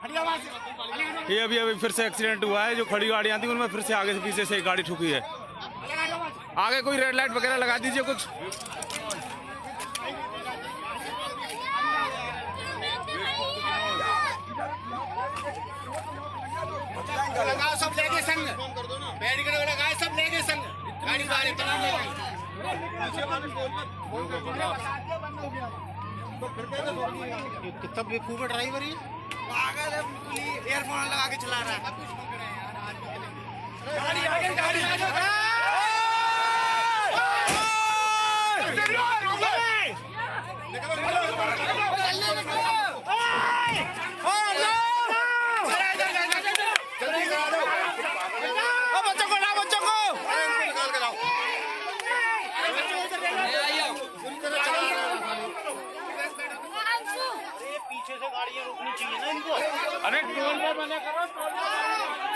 ये अभी फिर से एक्सीडेंट हुआ है। जो खड़ी गाड़ियाँ थी उनमें फिर से आगे से पीछे से एक गाड़ी ठुकी है। आगे कोई रेड लाइट वगैरह लगा दीजिए कुछ। लगाओ सब लेके संग, बैरिकेड लगाए सब लेके संग, गाड़ी बाहर कितना बेवकूफ है ड्राइवर ये, पागल है बिल्कुल ही, ईयरफोन लगा के चला रहा है। गाड़ी आगे, गाड़ी आगे। पीछे से गाड़ियां रोकनी चाहिए ना इनको। अरे टोल पे मना करो, टोल पे